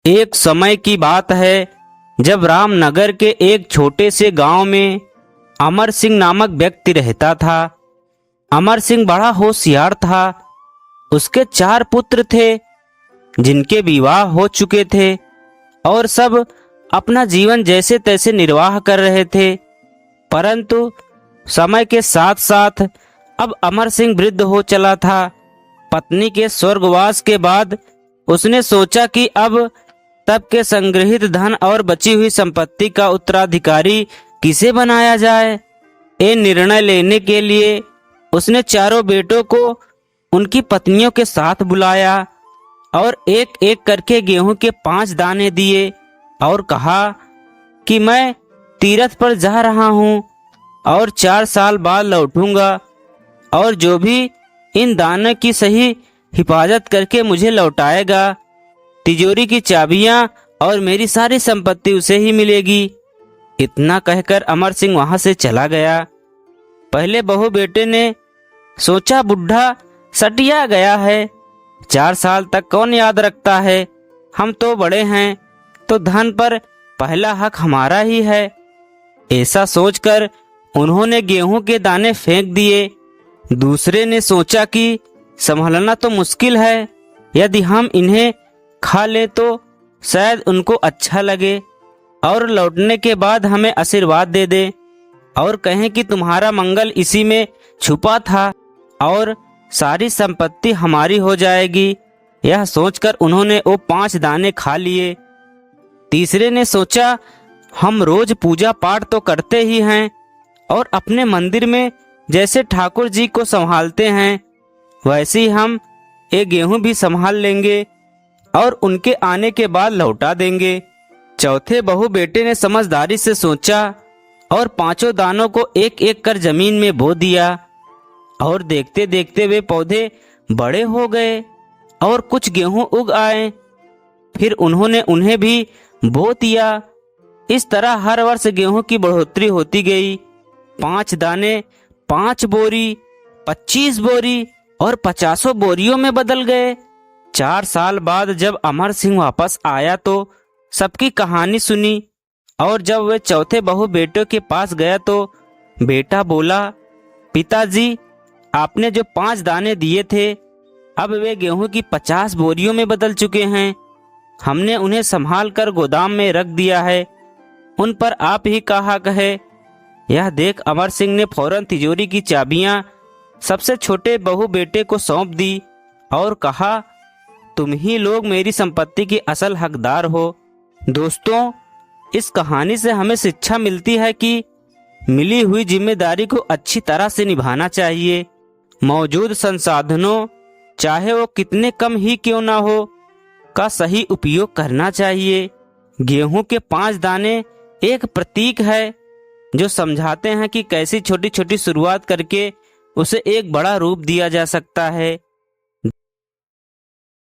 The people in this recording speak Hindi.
एक समय की बात है जब रामनगर के एक छोटे से गांव में अमर सिंह नामक व्यक्ति रहता था। अमर सिंह बड़ा होशियार था। उसके 4 पुत्र थे जिनके विवाह हो चुके थे और सब अपना जीवन जैसे तैसे निर्वाह कर रहे थे। परंतु समय के साथ साथ अब अमर सिंह वृद्ध हो चला था। पत्नी के स्वर्गवास के बाद उसने सोचा कि अब तब के संग्रहित धन और बची हुई संपत्ति का उत्तराधिकारी किसे बनाया जाए। ये निर्णय लेने के लिए उसने चारों बेटों को उनकी पत्नियों के साथ बुलाया और एक एक करके गेहूं के 5 दाने दिए और कहा कि मैं तीरथ पर जा रहा हूं और 4 साल बाद लौटूंगा और जो भी इन दानों की सही हिफाजत करके मुझे लौटाएगा, तिजोरी की चाबियां और मेरी सारी संपत्ति उसे ही मिलेगी। इतना कहकर अमर सिंह वहां से चला गया। पहले बहू बेटे ने सोचा बुढ़ा सटिया गया है, 4 साल तक कौन याद रखता है, हम तो बड़े हैं तो धन पर पहला हक हमारा ही है। ऐसा सोचकर उन्होंने गेहूं के दाने फेंक दिए। दूसरे ने सोचा कि संभलना तो मुश्किल है, यदि हम इन्हें खा ले तो शायद उनको अच्छा लगे और लौटने के बाद हमें आशीर्वाद दे दे और कहें कि तुम्हारा मंगल इसी में छुपा था और सारी संपत्ति हमारी हो जाएगी। यह सोचकर उन्होंने वो 5 दाने खा लिए। तीसरे ने सोचा हम रोज पूजा पाठ तो करते ही हैं और अपने मंदिर में जैसे ठाकुर जी को संभालते हैं वैसे ही हम ये गेहूं भी संभाल लेंगे और उनके आने के बाद लौटा देंगे। चौथे बहू बेटे ने समझदारी से सोचा और 5 दानों को एक एक कर जमीन में बो दिया और देखते देखते वे पौधे बड़े हो गए और कुछ गेहूं उग आए। फिर उन्होंने उन्हें भी बो दिया। इस तरह हर वर्ष गेहूं की बढ़ोतरी होती गई। 5 दाने 5 बोरी, 25 बोरी और 50 बोरियों में बदल गए। 4 साल बाद जब अमर सिंह वापस आया तो सबकी कहानी सुनी और जब वे चौथे बहू बेटे के पास गया तो बेटा बोला, पिताजी आपने जो 5 दाने दिए थे अब वे गेहूं की 50 बोरियों में बदल चुके हैं। हमने उन्हें संभाल कर गोदाम में रख दिया है, उन पर आप ही का हक है। यह देख अमर सिंह ने फौरन तिजोरी की चाबियां सबसे छोटे बहू बेटे को सौंप दी और कहा, तुम ही लोग मेरी संपत्ति के असल हकदार हो। दोस्तों, इस कहानी से हमें शिक्षा मिलती है कि मिली हुई जिम्मेदारी को अच्छी तरह से निभाना चाहिए। मौजूद संसाधनों, चाहे वो कितने कम ही क्यों ना हो, का सही उपयोग करना चाहिए। गेहूं के 5 दाने एक प्रतीक है जो समझाते हैं कि कैसी छोटी छोटी शुरुआत करके उसे एक बड़ा रूप दिया जा सकता है।